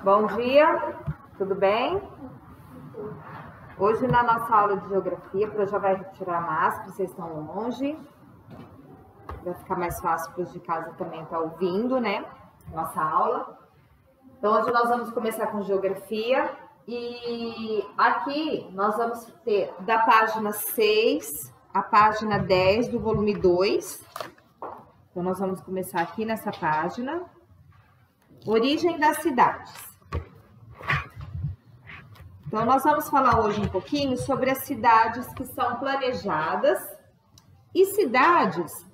Bom dia, tudo bem? Hoje na nossa aula de geografia, a já vai retirar a máscara, vocês estão longe. Vai ficar mais fácil para os de casa também estar ouvindo, né? Nossa aula. Então hoje nós vamos começar com geografia e aqui nós vamos ter da página 6 à página 10 do volume 2. Então nós vamos começar aqui nessa página. Origem das cidades. Então, nós vamos falar hoje um pouquinho sobre as cidades que são planejadas e cidades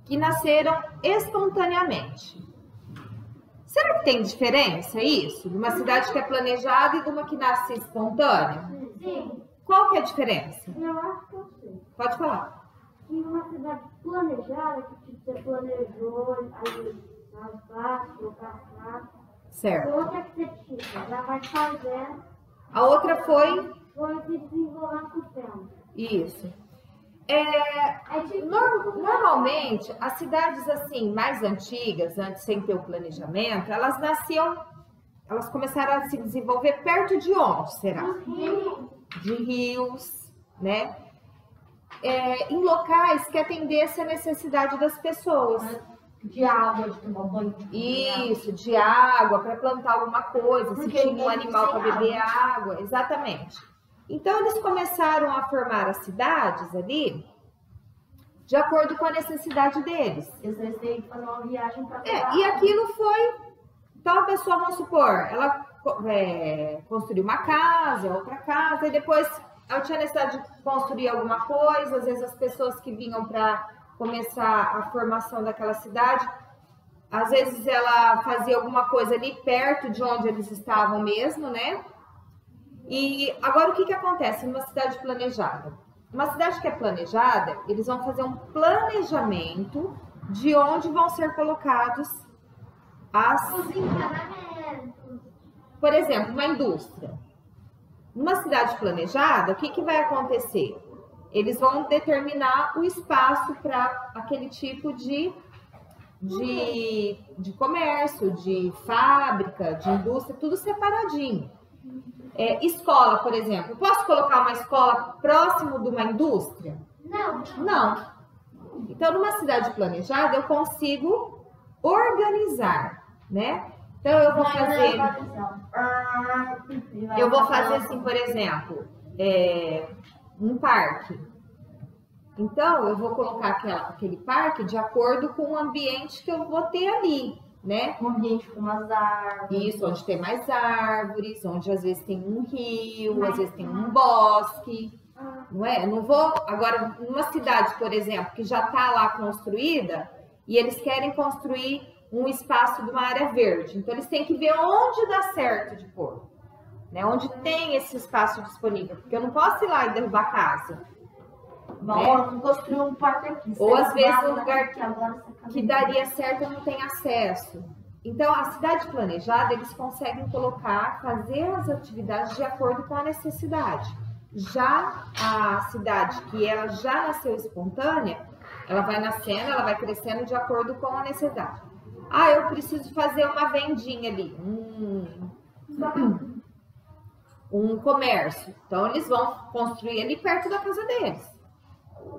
que nasceram espontaneamente. Será que tem diferença isso? De uma cidade que é planejada e de uma que nasce espontânea? Sim. Qual que é a diferença? Eu acho que eu sei. Pode falar. Que uma cidade planejada, que tipo, você planejou, aí mais fácil, ou pra Certo. outra que você tipo, já vai fazendo. A outra foi se desenvolvendo com o tempo. isso. Tipo, Normalmente, as cidades assim mais antigas, antes sem ter o planejamento, elas começaram a se desenvolver perto de onde, será? De rios, né? Em locais que atendessem a necessidade das pessoas. de água, de tomar banho. Isso, de água, para plantar alguma coisa, se Porque tinha um animal para beber água, exatamente. Então, eles começaram a formar as cidades ali de acordo com a necessidade deles. Vocês têm que fazer uma viagem para E aquilo foi... Então, a pessoa, vamos supor, ela construiu uma casa, outra casa, e depois ela tinha necessidade de construir alguma coisa, às vezes as pessoas que vinham para começar a formação daquela cidade, às vezes ela fazia alguma coisa ali perto de onde eles estavam mesmo, né? E agora o que acontece numa cidade planejada? Uma cidade que é planejada, eles vão fazer um planejamento de onde vão ser colocados os encanamentos. Por exemplo, uma indústria. Numa cidade planejada, o que vai acontecer? Eles vão determinar o espaço para aquele tipo de comércio, de fábrica, de indústria, tudo separadinho. Escola, por exemplo. Posso colocar uma escola próximo de uma indústria? Não. Não. Então, numa cidade planejada, eu consigo organizar, né? Então, eu vou fazer assim, por exemplo, um parque. Então, eu vou colocar aquele parque de acordo com o ambiente que eu vou ter ali, né? Um ambiente com umas árvores. Isso, onde tem mais árvores, onde às vezes tem um rio, às vezes tem um bosque, não é? Eu não vou... Agora, numa cidade, por exemplo, que já está lá construída, e eles querem construir um espaço de uma área verde. Então, eles têm que ver onde dá certo de pôr. Né, onde tem esse espaço disponível, porque eu não posso ir lá e derrubar a casa. Vamos construir um parque aqui. Ou às vezes um lugar que daria certo eu não tenho acesso. Então, a cidade planejada, eles conseguem fazer as atividades de acordo com a necessidade. Já a cidade que ela já nasceu espontânea, ela vai nascendo, ela vai crescendo de acordo com a necessidade. Eu preciso fazer uma vendinha ali, um comércio. Então, eles vão construir ali perto da casa deles.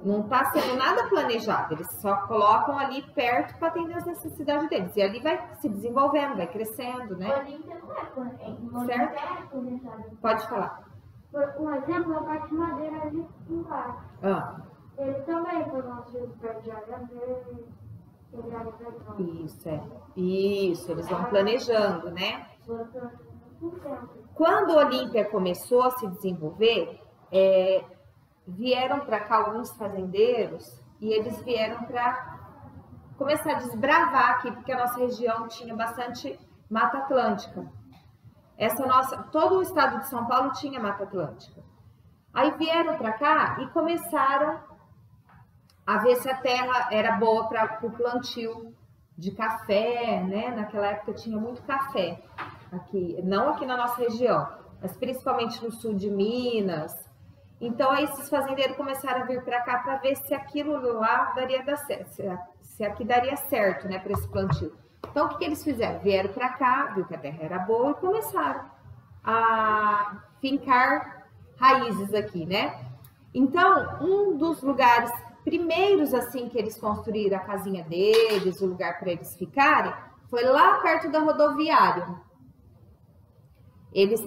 Não está sendo nada planejado. Eles só colocam ali perto para atender as necessidades deles. E ali vai se desenvolvendo, vai crescendo, né? Certo? Pode falar. Um exemplo é o parque de madeira ali embaixo. Ele também foi construído perto de área verde. Isso, eles vão planejando, né? Quando a Olímpia começou a se desenvolver, vieram para cá alguns fazendeiros e eles vieram para começar a desbravar aqui, porque a nossa região tinha bastante Mata Atlântica. Todo o estado de São Paulo tinha Mata Atlântica. Aí vieram para cá e começaram a ver se a terra era boa para o plantio de café, né? Naquela época tinha muito café aqui, não aqui na nossa região, mas principalmente no sul de Minas. Então, aí esses fazendeiros começaram a vir para cá para ver se aquilo lá daria certo, se aqui daria certo, né, para esse plantio. Então, o que eles fizeram? Vieram para cá, viu que a terra era boa e começaram a fincar raízes aqui, né? Então, um dos lugares primeiros, assim, que eles construíram a casinha deles, o lugar para eles ficarem, foi lá perto da rodoviária.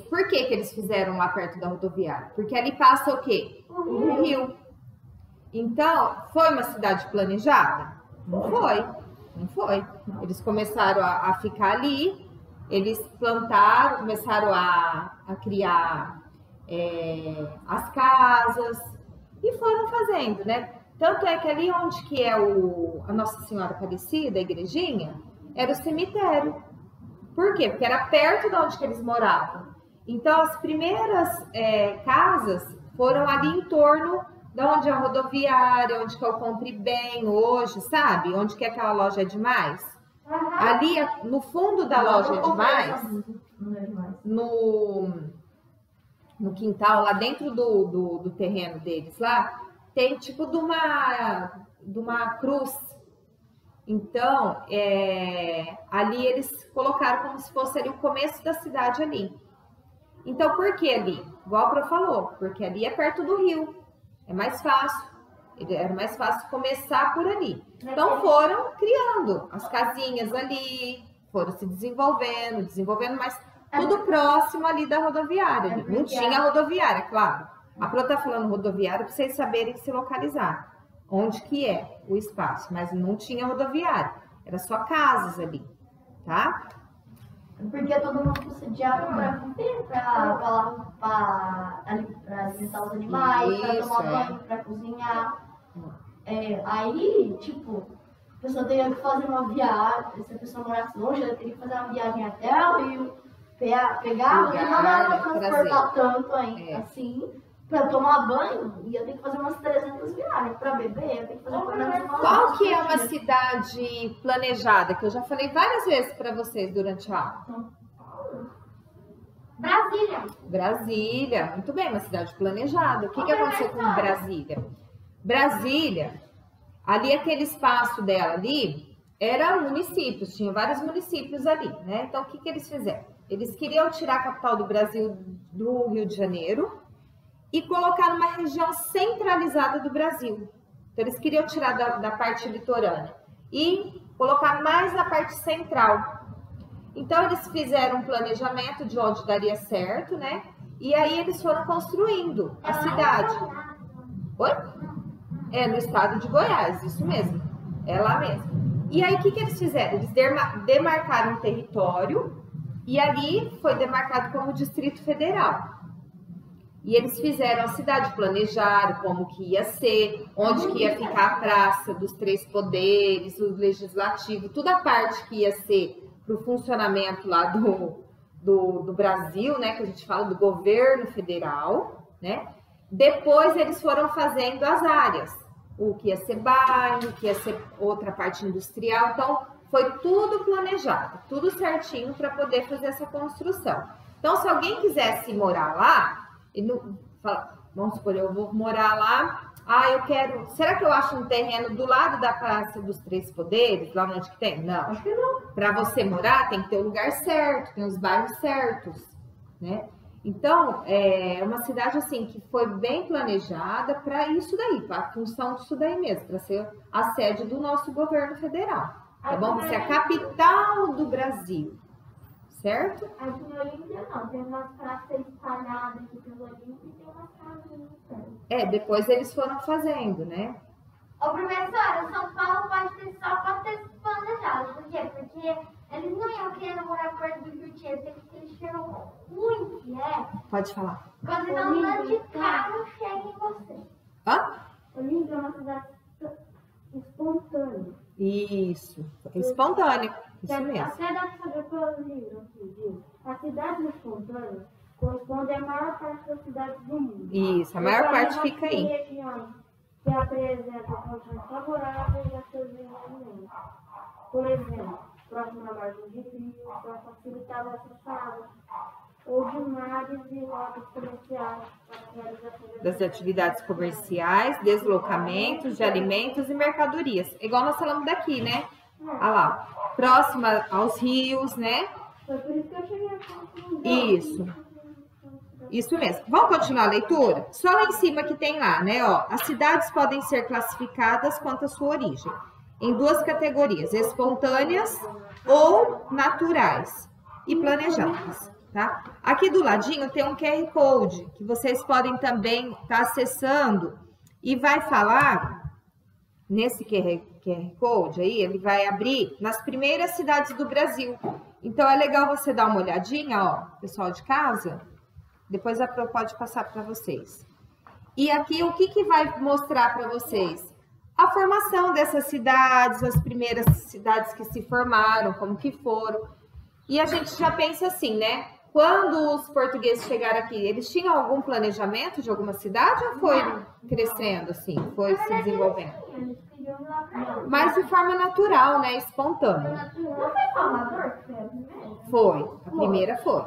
Por que eles fizeram lá perto da rodoviária? Porque ali passa o quê? O rio. Então, foi uma cidade planejada? Não foi. Não foi. Eles começaram a ficar ali, eles plantaram, começaram a criar as casas e foram fazendo, né? Tanto é que ali onde que é a Nossa Senhora Aparecida, a igrejinha, era o cemitério. Por quê? Porque era perto de onde que eles moravam. Então, as primeiras casas foram ali em torno de onde é a rodoviária, onde que é o Compre Bem hoje, sabe? Onde que é aquela loja Demais. Ali, no fundo da loja Demais, no quintal, lá dentro do terreno deles, lá, tem tipo de uma cruz. Então, ali eles colocaram como se fosse ali o começo da cidade ali. Então, por que ali? Igual a Pro falou, porque ali é perto do rio. É mais fácil. Era mais fácil começar por ali. Então, foram criando as casinhas ali, foram se desenvolvendo, mas tudo próximo ali da rodoviária. Não tinha rodoviária, claro. A Pro tá falando rodoviária para vocês saberem se localizar. Onde que é o espaço, mas não tinha rodoviária, era só casas ali, tá? Porque todo mundo sediava para viver, para alimentar os animais, para tomar banho, para cozinhar. Aí, tipo, a pessoa teria que fazer uma viagem, se a pessoa morasse longe, ela teria que fazer uma viagem até o rio, pegar, porque não dá para transportar tanto assim. Para tomar banho, ia ter que fazer umas 300 viagens. Para beber, ia ter que fazer pelo menos umas. Qual que é uma cidade planejada? Que eu já falei várias vezes para vocês durante a aula. Brasília. Brasília, muito bem, uma cidade planejada. O que aconteceu com Brasília? Brasília, ali aquele espaço dela ali, era municípios, tinha vários municípios ali, né? Então, o que eles fizeram? Eles queriam tirar a capital do Brasil do Rio de Janeiro e colocar numa região centralizada do Brasil. Então, eles queriam tirar da parte litorânea e colocar mais na parte central. Então, eles fizeram um planejamento de onde daria certo, né? E aí, eles foram construindo a cidade. Oi? É no estado de Goiás, isso mesmo. É lá mesmo. E aí, o que eles fizeram? Eles demarcaram um território e ali foi demarcado como Distrito Federal. E eles fizeram a cidade, planejaram como que ia ser, onde que ia ficar a Praça dos Três Poderes, o Legislativo, toda a parte que ia ser para o funcionamento lá do Brasil, né, que a gente fala do governo federal, né? Depois eles foram fazendo as áreas, o que ia ser bairro, o que ia ser outra parte industrial, então foi tudo planejado, tudo certinho para poder fazer essa construção. Então, se alguém quisesse morar lá, vamos supor, eu vou morar lá, eu quero, será que eu acho um terreno do lado da Praça dos Três Poderes, lá onde que tem? Não, acho que não. Para você morar, tem que ter o lugar certo, tem os bairros certos, né? Então, é uma cidade assim que foi bem planejada para isso daí, para a função disso daí mesmo, para ser a sede do nosso governo federal, tá bom? Para ser a capital do Brasil. Certo? Aqui no Olímpia não, tem umas praças espalhadas aqui pelo Olímpia e tem umas casas. Depois eles foram fazendo, né? Ô, professora, São Paulo pode ter planejado. Por quê? Porque eles não iam querer morar perto do Rio Tietê, porque eles chegam ruim que é. Pode falar. Quando não anda de carro, chega em você. Hã? Olímpia é uma cidade espontânea. Isso, espontâneo. Isso mesmo. Até dá para saber pelo livro aqui, diz. A cidade espontânea corresponde à maior parte das cidades do mundo. Isso, a maior parte fica aí. Regiões que apresentam condições favoráveis a seus desenvolvimentos. Por exemplo, próximo da margem de rio, para facilitar o acesso ou de mares e rotas comerciais para a realização das atividades comerciais, deslocamentos de alimentos e mercadorias. Igual nós falamos daqui, né? Olha lá, próxima aos rios, né? Foi por isso que eu cheguei a conclusão. Isso mesmo. Vamos continuar a leitura? Só lá em cima que tem lá, né? Ó, as cidades podem ser classificadas quanto à sua origem, em duas categorias, espontâneas ou naturais e planejadas, tá? Aqui do ladinho tem um QR Code, que vocês podem também estar acessando e vai falar, nesse QR Code aí, ele vai abrir nas primeiras cidades do Brasil. Então, é legal você dar uma olhadinha, ó, pessoal de casa, depois a Pro pode passar para vocês. E aqui, o que vai mostrar para vocês? A formação dessas cidades, as primeiras cidades que se formaram, como que foram. E a gente já pensa assim, né? Quando os portugueses chegaram aqui, eles tinham algum planejamento de alguma cidade ou foi crescendo assim, foi se desenvolvendo? Mas de forma natural, né? Espontânea. Não foi Salvador que foi a primeira? Foi, a primeira foi,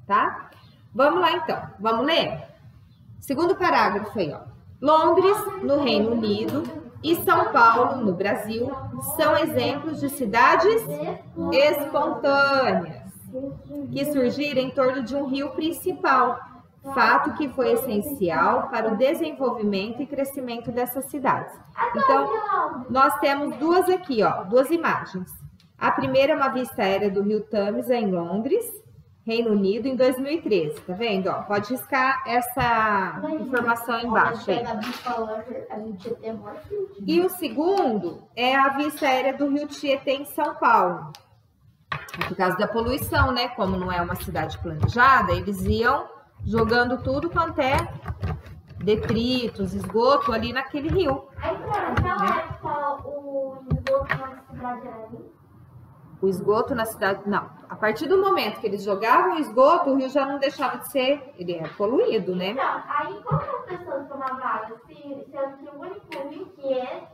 tá? Vamos lá então, vamos ler? Segundo parágrafo aí, ó. Londres, no Reino Unido, e São Paulo, no Brasil, são exemplos de cidades espontâneas que surgiram em torno de um rio principal, fato que foi essencial para o desenvolvimento e crescimento dessas cidades. Então, nós temos duas aqui, ó, duas imagens. A primeira é uma vista aérea do rio Tâmisa, em Londres, Reino Unido, em 2013, tá vendo? Ó, pode riscar essa informação embaixo aí. E o segundo é a vista aérea do rio Tietê, em São Paulo. Por causa da poluição, né? Como não é uma cidade planejada, eles iam jogando tudo quanto é detritos, esgoto ali naquele rio. Aí, naquela época, o esgoto na cidade era ali? O esgoto na cidade, não. A partir do momento que eles jogavam o esgoto, o rio já não deixava de ser, ele é poluído, né? Então, aí como as pessoas tomavam água? Se o único rio que é,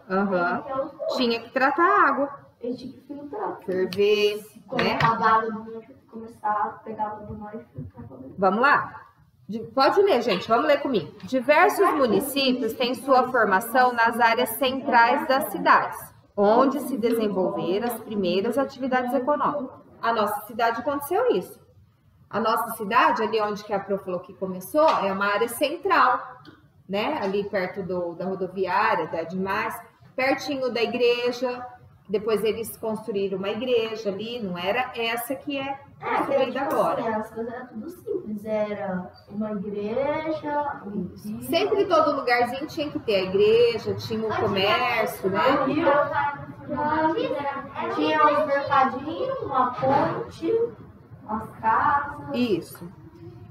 Tinha que tratar a água, Eles tinham que filtrar. ferver, né? Quando a água do mar começar a pegar água do mar e filtrar. Vamos lá? Pode ler, gente, vamos ler comigo. Diversos municípios têm sua formação nas áreas centrais das cidades, onde se desenvolveram as primeiras atividades econômicas. A nossa cidade aconteceu isso. A nossa cidade, ali onde que a Pro falou que começou, é uma área central, né? Ali perto da rodoviária, da Demais, pertinho da igreja. Depois eles construíram uma igreja ali, não era essa que é construída agora. Assim, as coisas eram tudo simples, era uma igreja, Sempre todo lugarzinho tinha que ter a igreja, tinha o comércio, né? Tinha os mercadinhos, uma ponte, as casas. Isso.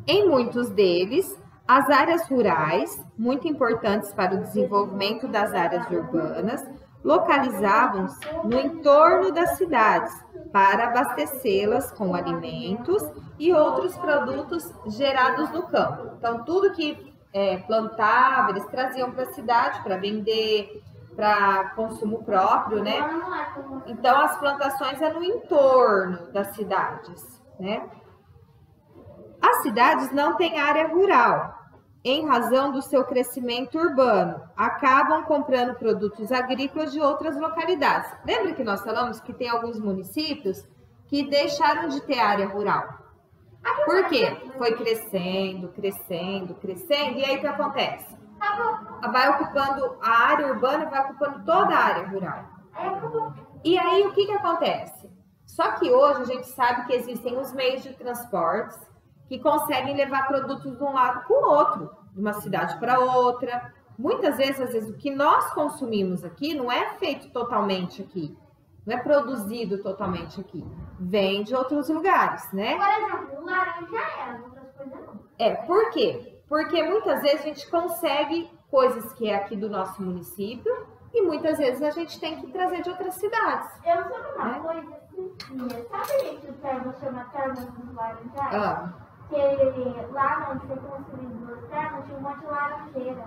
Em muitos deles, as áreas rurais, muito importantes para o desenvolvimento das áreas urbanas, localizavam-se no entorno das cidades para abastecê-las com alimentos e outros produtos gerados no campo. Então, tudo que plantava, eles traziam para a cidade para vender, para consumo próprio, né? Então, as plantações eram no entorno das cidades, né? As cidades não têm área rural, em razão do seu crescimento urbano, acabam comprando produtos agrícolas de outras localidades. Lembra que nós falamos que tem alguns municípios que deixaram de ter área rural? Por quê? Foi crescendo, crescendo, crescendo, e aí o que acontece? Vai ocupando a área urbana, vai ocupando toda a área rural. E aí o que acontece? Só que hoje a gente sabe que existem os meios de transportes que conseguem levar produtos de um lado para o outro, de uma cidade para outra. Muitas vezes, às vezes, o que nós consumimos aqui não é feito totalmente aqui, não é produzido totalmente aqui, vem de outros lugares, né? Por exemplo, o laranja era, outras coisas não. Por quê? Porque muitas vezes a gente consegue coisas que é aqui do nosso município e muitas vezes a gente tem que trazer de outras cidades. Eu sei uma coisa assim, sabe que o termo chama termo dos laranjais? Que lá onde foi construído duas terras, tinha um monte de laranjeira.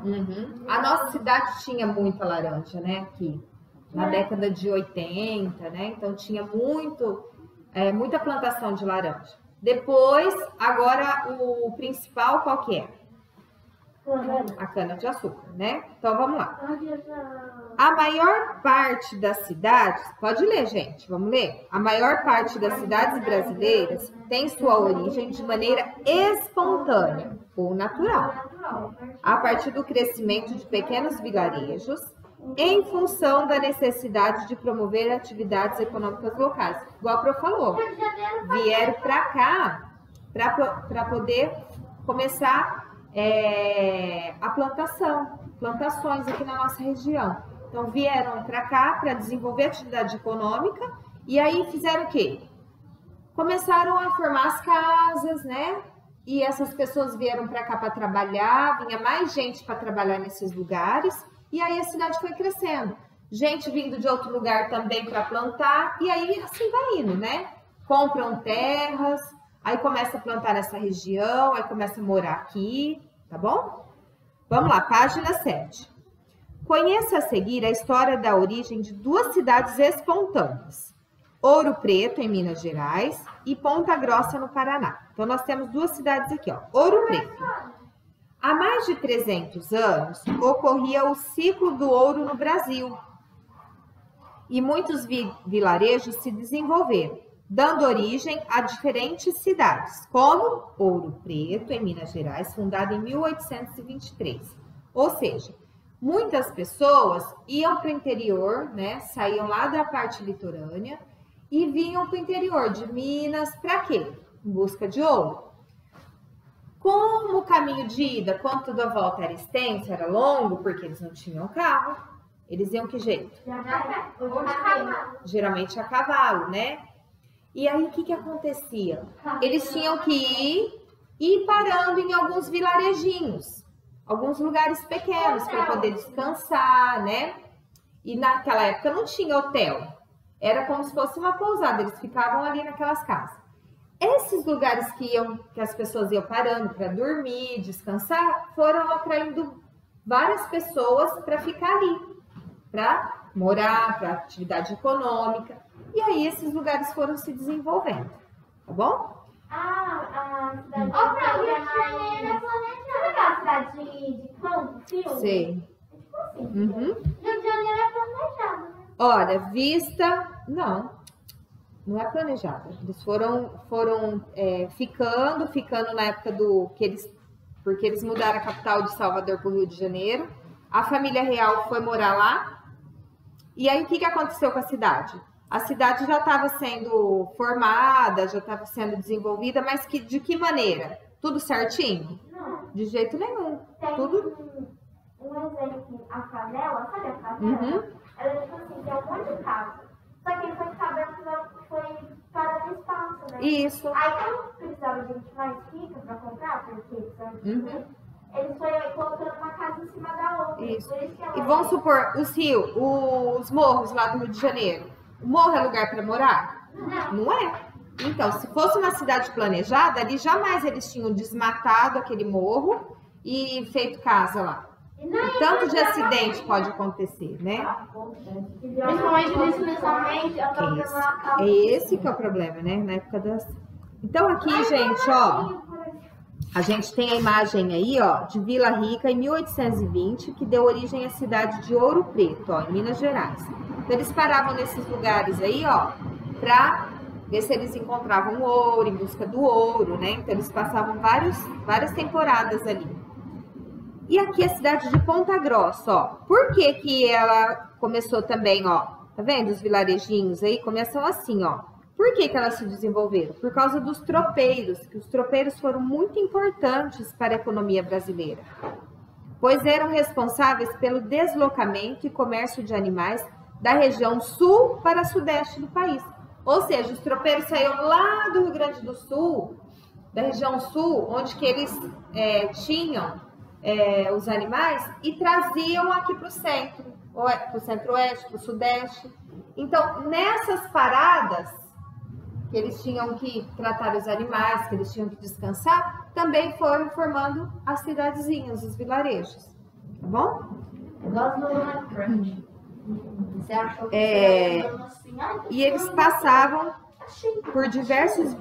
A nossa cidade tinha muita laranja, né? Aqui, na década de 80, né? Então tinha muita plantação de laranja. Depois, agora o principal qual que é? A cana-de-açúcar, né? Então, vamos lá. A maior parte das cidades, pode ler, gente, vamos ler. A maior parte das cidades brasileiras tem sua origem de maneira espontânea ou natural, a partir do crescimento de pequenos vilarejos, em função da necessidade de promover atividades econômicas locais. Igual a Pro falou, vieram para cá para poder começar a plantações aqui na nossa região. Então, vieram para cá para desenvolver atividade econômica e aí fizeram o quê? Começaram a formar as casas, né? E essas pessoas vieram para cá para trabalhar, vinha mais gente para trabalhar nesses lugares e aí a cidade foi crescendo. Gente vindo de outro lugar também para plantar e aí assim vai indo, né? Compram terras, aí começa a plantar nessa região, aí começa a morar aqui, tá bom? Vamos lá, página 7. Conheça a seguir a história da origem de duas cidades espontâneas. Ouro Preto, em Minas Gerais, e Ponta Grossa, no Paraná. Então, nós temos duas cidades aqui, ó. Ouro Preto. Há mais de 300 anos, ocorria o ciclo do ouro no Brasil. E muitos vilarejos se desenvolveram, dando origem a diferentes cidades, como Ouro Preto, em Minas Gerais, fundada em 1823. Ou seja, muitas pessoas iam para o interior, né? Saíam lá da parte litorânea e vinham para o interior de Minas, para quê? Em busca de ouro. Como o caminho de ida, quanto da volta era extenso, era longo, porque eles não tinham carro, eles iam que jeito? Geralmente a cavalo, né? E aí, o que acontecia? Eles tinham que ir parando em alguns vilarejinhos, alguns lugares pequenos para poder descansar, né? E naquela época não tinha hotel. Era como se fosse uma pousada, eles ficavam ali naquelas casas. Esses lugares que as pessoas iam parando para dormir, descansar, foram atraindo várias pessoas para ficar ali, para morar, para atividade econômica. E aí esses lugares foram se desenvolvendo, tá bom? A cidade a cidade de campo, filme? Sei. É tipo assim. Uhum. Rio de Janeiro é planejado, né? Olha, vista... Não é planejada. Eles foram ficando na época porque eles mudaram a capital de Salvador para o Rio de Janeiro. A família real foi morar lá. E aí, o que aconteceu com a cidade? A cidade já estava sendo formada, já estava sendo desenvolvida, mas de que maneira? Tudo certinho? Não. De jeito nenhum. Tem Tudo... um exemplo, a favela, sabe a favela? Uhum. Ela é tipo assim, tem um monte de casa. Só que ele foi foi para o espaço, né? Isso. Aí quando precisava de gente mais rica para comprar, porque precisava de Uhum. eles foram colocando uma casa em cima da outra. Isso. Por isso que ela E vamos supor, os morros lá do Rio de Janeiro. O morro é lugar para morar? Não é. Então, se fosse uma cidade planejada, ali jamais eles tinham desmatado aquele morro e feito casa lá. E tanto de acidente pode acontecer, né? Principalmente nesse pensamento, eu tô vendo uma casa. É esse que é o problema, né? Na época das... Então, aqui, gente, ó, a gente tem a imagem aí, ó, de Vila Rica em 1820, que deu origem à cidade de Ouro Preto, ó, em Minas Gerais. Então, eles paravam nesses lugares aí, ó, pra ver se eles encontravam ouro, em busca do ouro, né? Então, eles passavam várias temporadas ali. E aqui a cidade de Ponta Grossa, ó. Por que ela começou também, ó? Tá vendo os vilarejinhos aí? Começam assim, ó. Por que elas se desenvolveram? Por causa dos tropeiros, que os tropeiros foram muito importantes para a economia brasileira, pois eram responsáveis pelo deslocamento e comércio de animais da região sul para sudeste do país. Ou seja, os tropeiros saíam lá do Rio Grande do Sul, da região sul, onde que eles tinham os animais e traziam aqui para o centro-oeste, para o sudeste. Então, nessas paradas que eles tinham que tratar os animais, que eles tinham que descansar, também foram formando as cidadezinhas, os vilarejos. Tá bom? Eu gosto do Minecraft. Você achou que você assim? E eles passavam por diversos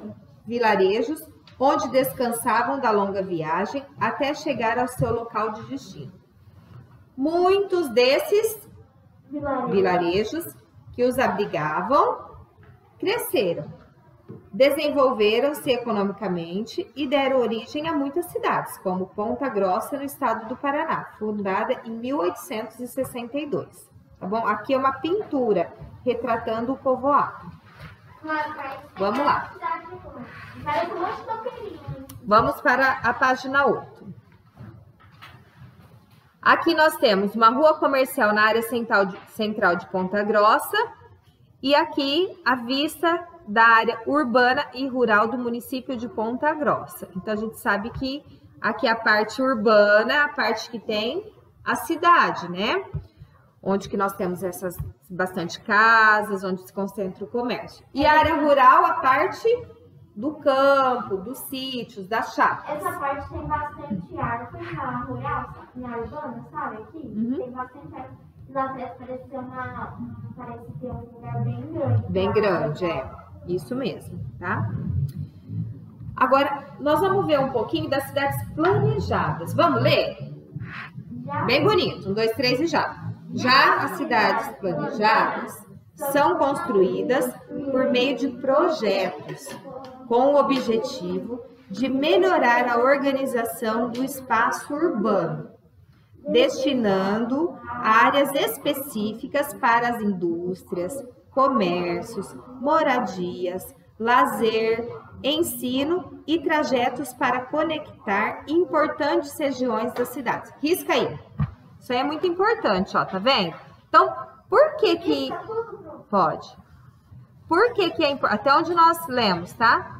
vilarejos onde descansavam da longa viagem até chegar ao seu local de destino. Muitos desses vilarejos que os abrigavam cresceram, desenvolveram-se economicamente e deram origem a muitas cidades, como Ponta Grossa, no estado do Paraná, fundada em 1862. Tá bom? Aqui é uma pintura retratando o povoado. Vamos lá. Vamos para a página 8. Aqui nós temos uma rua comercial na área central de Ponta Grossa e aqui a vista da área urbana e rural do município de Ponta Grossa. Então, a gente sabe que aqui a parte urbana, a parte que tem a cidade, né? Onde que nós temos essas bastante casas, onde se concentra o comércio. E a área rural, a parte do campo, dos sítios, das chácaras. Essa parte tem bastante árvore na rural, na urbana, sabe? Aqui tem bastante árvore. Parece ter um lugar bem grande. Bem grande, é. Isso mesmo, tá? Agora, nós vamos ver um pouquinho das cidades planejadas. Vamos ler? Bem bonito. 1, 2, 3 e já. Já as cidades planejadas são construídas por meio de projetos com o objetivo de melhorar a organização do espaço urbano, destinando áreas específicas para as indústrias, comércios, moradias, lazer, ensino e trajetos para conectar importantes regiões das cidades. Risca aí. Isso aí é muito importante, ó, tá vendo? Então, por que que... Pode. Por que que é importante? Até onde nós lemos, tá?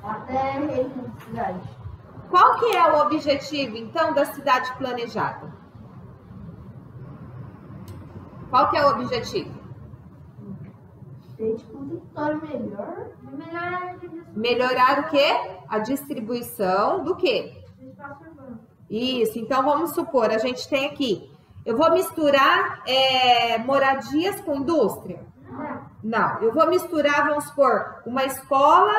Até região de cidade. Qual que é o objetivo, então, da cidade planejada? Qual que é o objetivo? Ter, tipo, um território melhor. Melhorar o quê? A distribuição do quê? Do espaço urbano. Isso, então vamos supor, a gente tem aqui, eu vou misturar moradias com indústria? Não, eu vou misturar, vamos supor, uma escola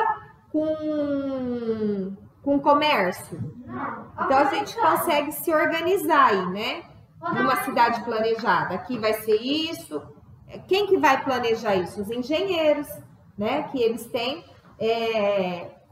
com comércio. Então a gente consegue se organizar aí, né? Numa cidade planejada. Aqui vai ser isso. Quem que vai planejar isso? Os engenheiros, né? Que eles têm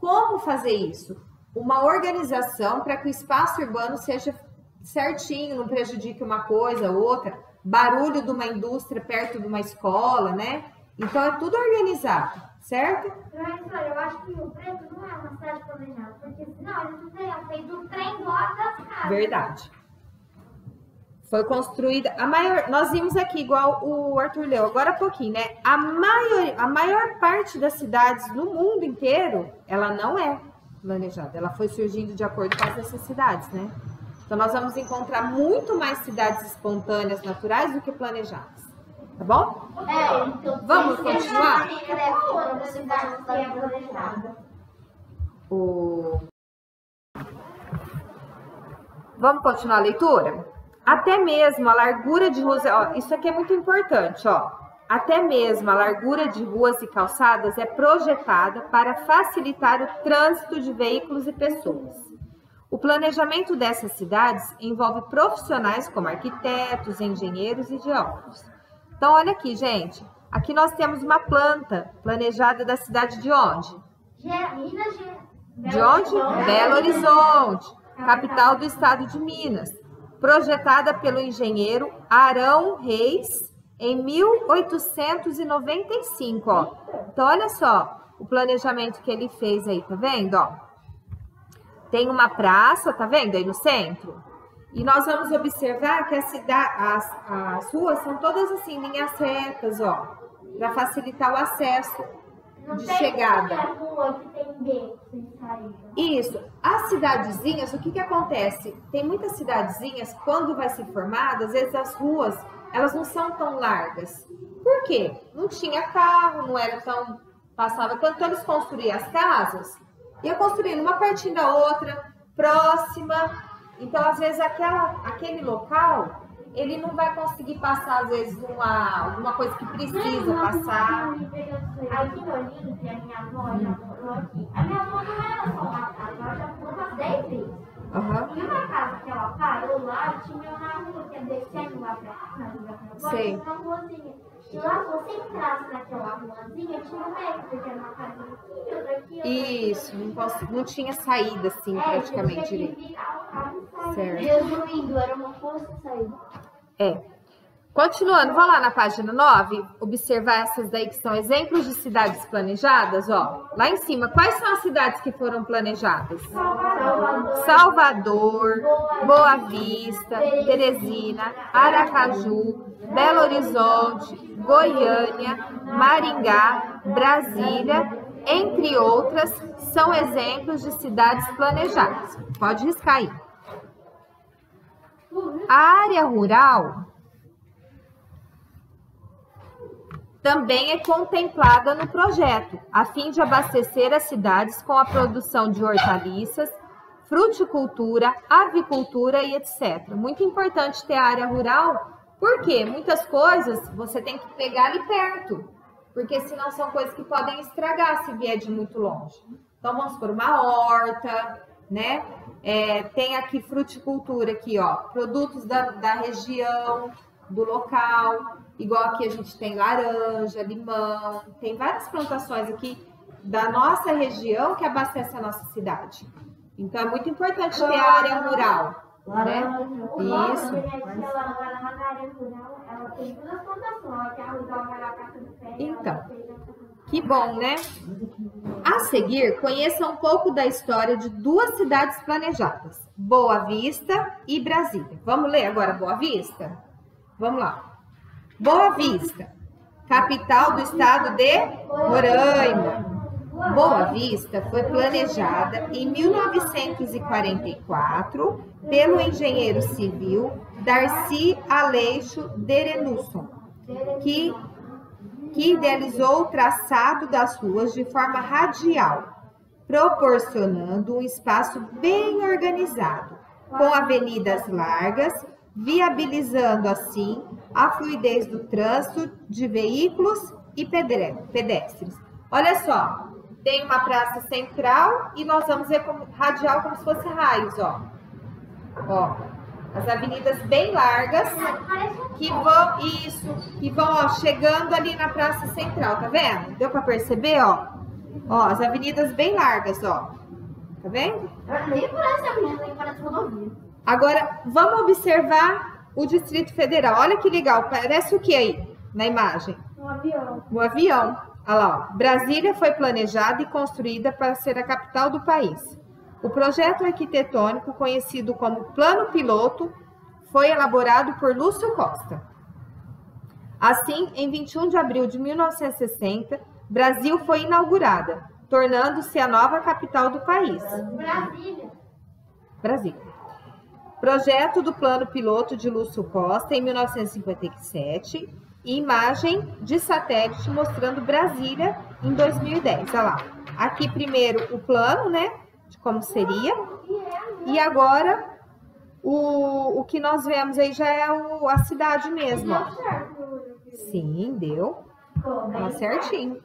como fazer isso? Uma organização para que o espaço urbano seja certinho, não prejudique uma coisa ou outra. Barulho de uma indústria perto de uma escola, né? Então é tudo organizado, certo? Professora, eu acho que Rio Preto não é uma cidade planejada, porque senão eles não teriam feito o trem do lado das casas. Verdade. Foi construída, nós vimos aqui, igual o Arthur leu, agora há pouquinho, né? A maior parte das cidades no mundo inteiro, ela não é planejada. Ela foi surgindo de acordo com as necessidades, né? Então, nós vamos encontrar muito mais cidades espontâneas, naturais, do que planejadas. Tá bom? Então, vamos continuar? Vamos continuar a leitura? Até mesmo a largura de ruas... Ó, isso aqui é muito importante, ó. Até mesmo a largura de ruas e calçadas é projetada para facilitar o trânsito de veículos e pessoas. O planejamento dessas cidades envolve profissionais como arquitetos, engenheiros e geólogos. Então, olha aqui, gente. Aqui nós temos uma planta planejada da cidade de onde? De onde? Belo Horizonte, capital do estado de Minas. Projetada pelo engenheiro Arão Reis em 1895, ó. Então, olha só o planejamento que ele fez aí, tá vendo, ó? Tem uma praça, tá vendo aí no centro? E nós vamos observar que as ruas são todas assim, linhas retas, ó, para facilitar o acesso de chegada. Não tem rua que tem beco sem saída. Isso. As cidadezinhas, o que que acontece? Tem muitas cidadezinhas, quando vai se formar, às vezes as ruas, elas não são tão largas. Por quê? Não tinha carro, não era tão... Passava... Quando eles construíam as casas, ia construindo uma pertinho da outra, próxima. Então, às vezes, aquele local, ele não vai conseguir passar, às vezes, alguma coisa que precisa passar. Aqui no Olímpia, minha avó tô aqui. A minha avó não era só uma casa, ela já foi umas 10 vezes. E uma casa que ela parou lá, tinha uma rua que é descendo lá pra casa da minha avó, tinha uma ruazinha. E lá, se você entrasse naquela ruazinha, tinha um beco, porque era uma casa aqui, outra aqui. Isso, não tinha saída assim, praticamente direito. Certo. Resumindo, era uma força de saída. Continuando, vamos lá na página 9, observar essas daí que são exemplos de cidades planejadas, ó. Lá em cima, quais são as cidades que foram planejadas? Salvador, Boa Vista, Teresina, Aracaju, Belo Horizonte, Goiânia, Maringá, Brasília, entre outras, são exemplos de cidades planejadas. Pode riscar aí. A área rural também é contemplada no projeto, a fim de abastecer as cidades com a produção de hortaliças, fruticultura, avicultura e etc. Muito importante ter a área rural, porque muitas coisas você tem que pegar ali perto, porque senão são coisas que podem estragar se vier de muito longe. Então vamos por uma horta, né? Tem aqui fruticultura, aqui, ó, produtos da região, do local. Igual aqui a gente tem laranja, limão, tem várias plantações aqui da nossa região que abastecem a nossa cidade. Então é muito importante ter a área rural, né? Isso. Então, que bom, né? A seguir, conheça um pouco da história de duas cidades planejadas, Boa Vista e Brasília. Vamos ler agora Boa Vista? Vamos lá. Boa Vista, capital do estado de Roraima. Boa Vista foi planejada em 1944 pelo engenheiro civil Darcy Aleixo Derenusson, que idealizou o traçado das ruas de forma radial, proporcionando um espaço bem organizado, com avenidas largas, viabilizando assim a fluidez do trânsito de veículos e pedestres. Olha só, tem uma praça central e nós vamos ver como radial como se fosse raios, ó. Ó, as avenidas bem largas que vão ó, chegando ali na praça central, tá vendo? Deu para perceber, ó? Ó, as avenidas bem largas, ó. Tá vendo? Nem parece avenida, nem parece rodovia. Agora, vamos observar o Distrito Federal. Olha que legal, parece o que aí na imagem? Um avião. Um avião. Olha lá, ó. Brasília foi planejada e construída para ser a capital do país. O projeto arquitetônico, conhecido como Plano Piloto, foi elaborado por Lúcio Costa. Assim, em 21 de abril de 1960, Brasil foi inaugurada, tornando-se a nova capital do país. Brasília. Projeto do Plano Piloto de Lúcio Costa, em 1957, e imagem de satélite mostrando Brasília em 2010. Olha lá. Aqui primeiro o plano, né, de como seria, e agora o que nós vemos aí já é a cidade mesmo, ó. Sim, deu. Tá certinho.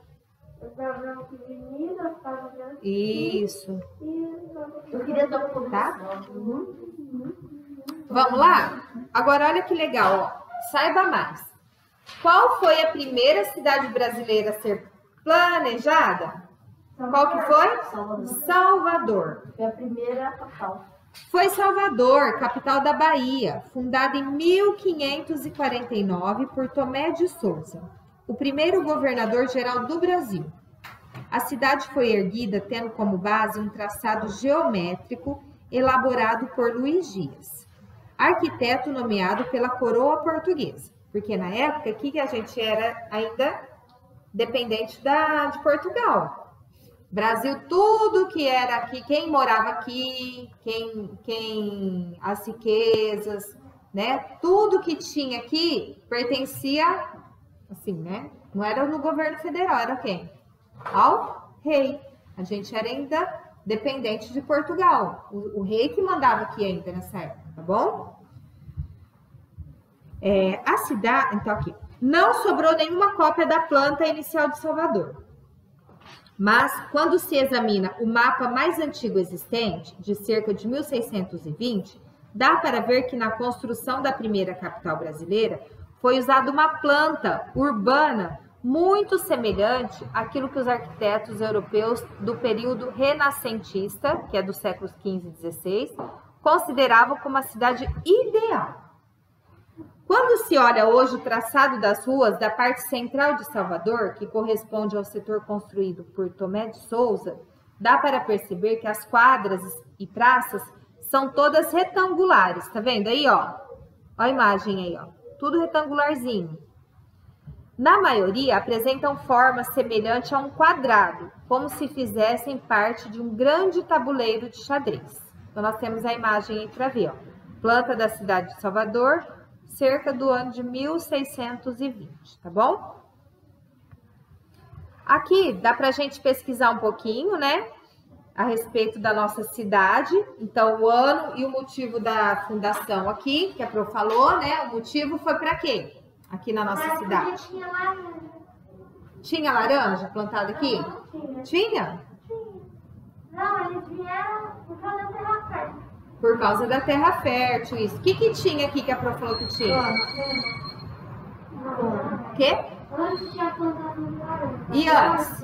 Isso. Eu queria dar um pouco, tá? Vamos lá? Agora olha que legal, ó. Saiba mais. Qual foi a primeira cidade brasileira a ser planejada? Qual que foi? Salvador. Foi a primeira capital. Foi Salvador, capital da Bahia, fundada em 1549 por Tomé de Souza, o primeiro governador-geral do Brasil. A cidade foi erguida tendo como base um traçado geométrico elaborado por Luiz Dias, arquiteto nomeado pela coroa portuguesa, porque na época que a gente era ainda dependente de Portugal. Brasil, tudo que era aqui, quem morava aqui, as riquezas, né? Tudo que tinha aqui pertencia, assim, né? Não era no governo federal, era quem? Ao rei. A gente era ainda dependente de Portugal. O rei que mandava aqui ainda nessa época, tá bom? A cidade, então aqui, não sobrou nenhuma cópia da planta inicial de Salvador. Mas, quando se examina o mapa mais antigo existente, de cerca de 1620, dá para ver que na construção da primeira capital brasileira foi usada uma planta urbana muito semelhante àquilo que os arquitetos europeus do período renascentista, que é dos séculos XV e XVI, consideravam como a cidade ideal. Quando se olha hoje o traçado das ruas da parte central de Salvador, que corresponde ao setor construído por Tomé de Souza, dá para perceber que as quadras e praças são todas retangulares, tá vendo aí, ó? Ó a imagem aí, ó. Tudo retangularzinho. Na maioria, apresentam forma semelhante a um quadrado, como se fizessem parte de um grande tabuleiro de xadrez. Então, nós temos a imagem aí para ver, ó. Planta da cidade de Salvador, cerca do ano de 1620, tá bom? Aqui dá para a gente pesquisar um pouquinho, né, a respeito da nossa cidade. Então, o ano e o motivo da fundação aqui, que a Pro falou, né, o motivo foi para quê? Aqui na nossa cidade. Tinha laranja. Tinha laranja plantada aqui? Tinha. Tinha? Não, eles vieram por causa da terra fértil. Por causa da terra fértil, isso. O que tinha aqui que a Pro falou que tinha? O quê? Antes tinha plantado um laranja. E antes?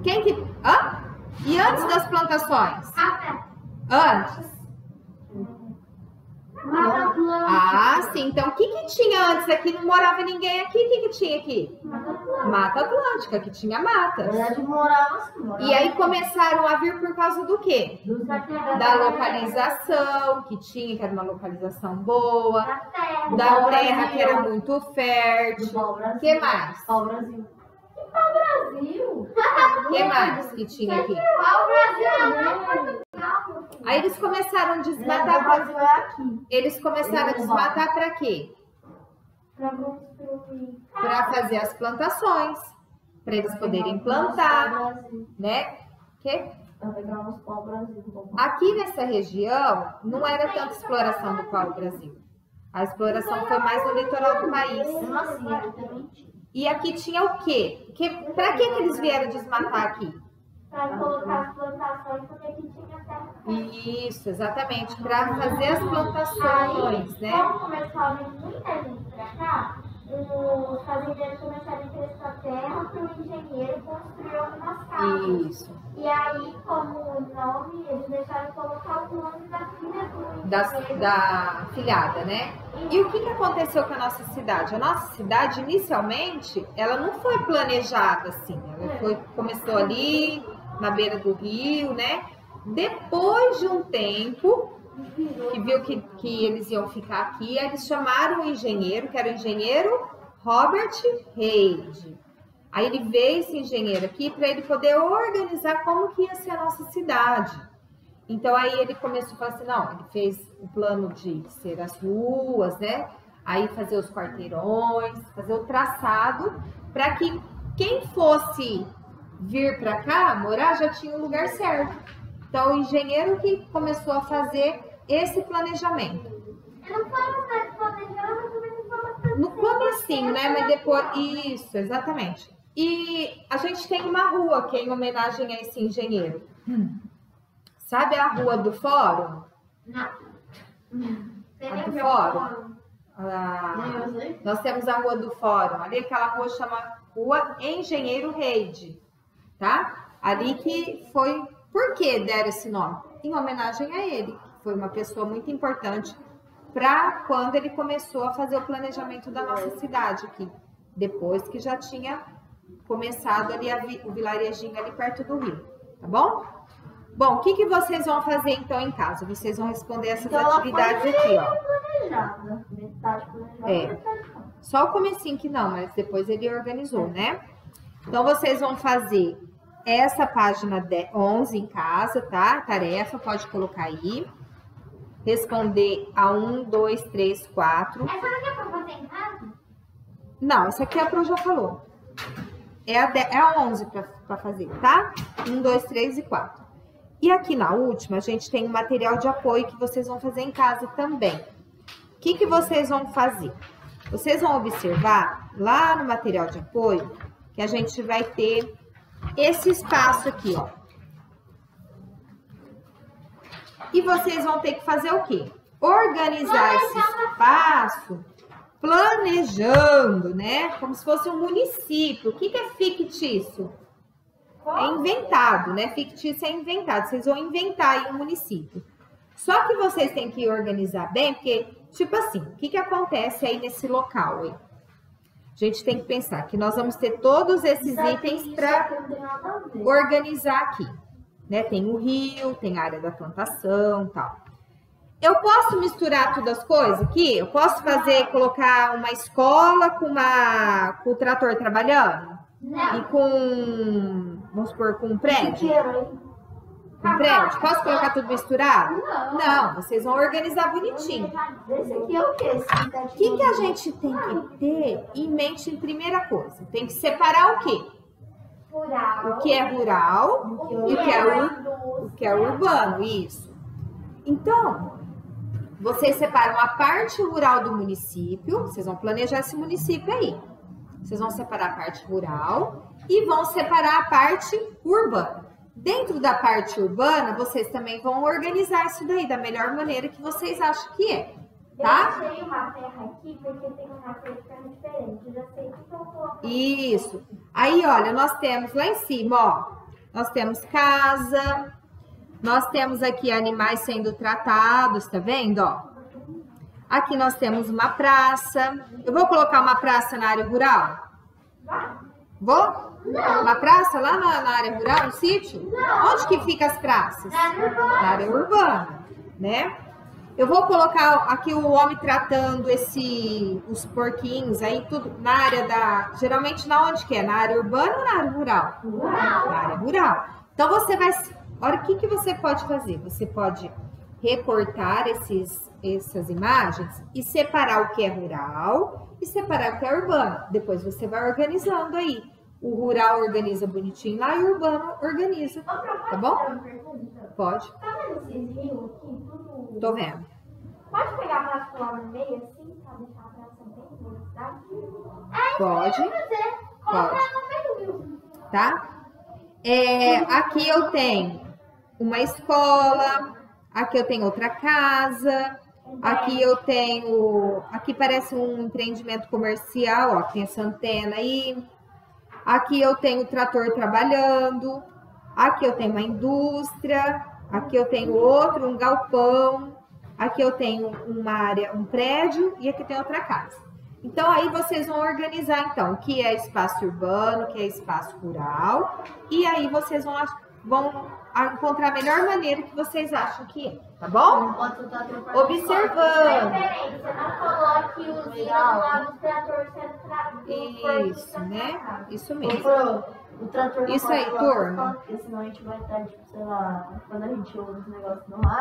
Quem que... Hã? E antes das plantações? Café. Antes? Mata Atlântica. Ah, sim. Então, o que tinha antes aqui? Não morava ninguém aqui. O que tinha aqui? Mata Atlântica. Mata Atlântica, que tinha Na matas. verdade, morava assim. Morava E aí começaram a vir por causa do quê? Da terra Da localização que tinha, que era uma localização boa. Da terra. Da terra que era muito do fértil. pau-brasil. O que mais? Pau-brasil. Brasil. O que mais que tinha aqui? O Brasil é Portugal. Aí eles começaram a O desmatar. Brasil é aqui. Eles começaram a desmatar para quê? Pra construir. Para fazer as plantações, para eles poderem plantar, Pau-brasil. né? Que Pra pegar uns pau-brasil. aqui nessa região não era tanta exploração do pau-brasil. A exploração foi mais no litoral do país. Mesmo assim, aqui também tinha. E aqui tinha o quê? Para que eles vieram desmatar aqui? Pra colocar as plantações, porque aqui tinha terra. Isso, exatamente, para fazer as plantações, né? Como começou a vir muita gente pra cá, os fazendeiros começaram a interessar a terra para o engenheiro construir algumas casas. Isso. E aí, como nome, eles deixaram colocar o nome da filha do engenheiro. Da filhada, né? E o que aconteceu com a nossa cidade? A nossa cidade, inicialmente, ela não foi planejada assim. Ela começou ali, na beira do rio, né? Depois de um tempo, que viu que eles iam ficar aqui, eles chamaram o engenheiro, que era o engenheiro Robert Reid. Aí ele veio, esse engenheiro aqui, para ele poder organizar como que ia ser a nossa cidade. Então aí ele começou a falar assim, não, ele fez o plano de ser as ruas, né? Aí fazer os quarteirões, fazer o traçado, para que quem fosse vir para cá, morar, já tinha o lugar certo. Então o engenheiro que começou a fazer esse planejamento. Eu não falo mais planejado, mas também não falo No comecinho, né? Mas depois... Isso, exatamente. E a gente tem uma rua que é em homenagem a esse engenheiro. Sabe a rua do Fórum? Não. A do Fórum? Nós temos a rua do Fórum. Ali aquela rua chama Rua Engenheiro Reid, tá? Ali que foi... Por que deram esse nome? Em homenagem a ele. Foi uma pessoa muito importante para quando ele começou a fazer o planejamento da nossa cidade aqui. Depois que já tinha começado ali o vilarejinho ali perto do rio, tá bom? Bom, o que vocês vão fazer então em casa? Vocês vão responder essas atividades aqui, ó. Planejada. Metade planejada, É. metade não. Só o comecinho que não, mas depois ele organizou, né? Então vocês vão fazer essa página 11 em casa, tá? Tarefa, pode colocar aí. Responder a 1, 2, 3, 4. Essa daqui é pra fazer em casa? Não, essa aqui a Pro já falou. É a 11 para fazer, tá? 1, 2, 3 e 4. E aqui na última, a gente tem um material de apoio que vocês vão fazer em casa também. O que vocês vão fazer? Vocês vão observar lá no material de apoio que a gente vai ter esse espaço aqui, ó. E vocês vão ter que fazer o quê? Organizar esse espaço planejando, né? Como se fosse um município. O que é fictício? É inventado, né? Fictício é inventado. Vocês vão inventar aí um município. Só que vocês têm que organizar bem, porque, tipo assim, o que acontece aí nesse local aí? A gente tem que pensar que nós vamos ter todos esses itens para organizar aqui, né? Tem o rio, tem a área da plantação e tal. Eu posso misturar todas as coisas aqui? Eu posso colocar uma escola com o trator trabalhando? Não. E com, vamos supor, com um prédio? Um prédio? Posso colocar tudo misturado? Não, vocês vão organizar bonitinho. Esse aqui é o quê? O que a gente tem que ter em mente em primeira coisa? Tem que separar o quê? Rural. O que é rural e o que é urbano, isso. Então, vocês separam a parte rural do município, vocês vão planejar esse município aí. Vocês vão separar a parte rural e vão separar a parte urbana. Dentro da parte urbana, vocês também vão organizar isso daí da melhor maneira que vocês acham que é, tá? Eu deixei uma terra aqui porque tem uma coisa diferente. Eu já sei que eu coloco. Isso. Aí, olha, nós temos lá em cima, ó, nós temos casa, nós temos aqui animais sendo tratados, tá vendo, ó? Aqui nós temos uma praça. Eu vou colocar uma praça na área rural? Vou? Não. Uma praça lá na área rural, no sítio? Não. Onde que fica as praças? Na área urbana, né? Eu vou colocar aqui o homem tratando os porquinhos aí, tudo na área geralmente na onde que é? Na área urbana ou na área rural? Rural. Na área rural. Então você vai, olha o que você pode fazer. Você pode recortar essas imagens e separar o que é rural e separar o que é urbano. Depois você vai organizando aí. O rural organiza bonitinho lá e o urbano organiza. Tá bom? Pode. Tá vendo esses rios aqui? Tudo. Tô vendo. Pode pegar a praça lá no meio assim, pra deixar a praça bem velocidade? Pode. Fazer. Pode. Colocar no meio do rio. Tá? Aqui eu tenho uma escola, aqui eu tenho outra casa, aqui eu tenho, aqui parece um empreendimento comercial, ó, tem essa antena aí. Aqui eu tenho o trator trabalhando, aqui eu tenho uma indústria, aqui eu tenho outro, um galpão, aqui eu tenho uma área, um prédio e aqui tem outra casa. Então, aí vocês vão organizar, então, o que é espaço urbano, o que é espaço rural, e aí vocês vão encontrar a melhor maneira que vocês acham que é, tá bom? Observando. Você não coloque os rios lá no trator Isso, né? Isso mesmo. O trator não Isso pode aí, colocar, turma. porque senão a gente vai estar, tipo, sei lá, quando a gente ouve os negócios no ar.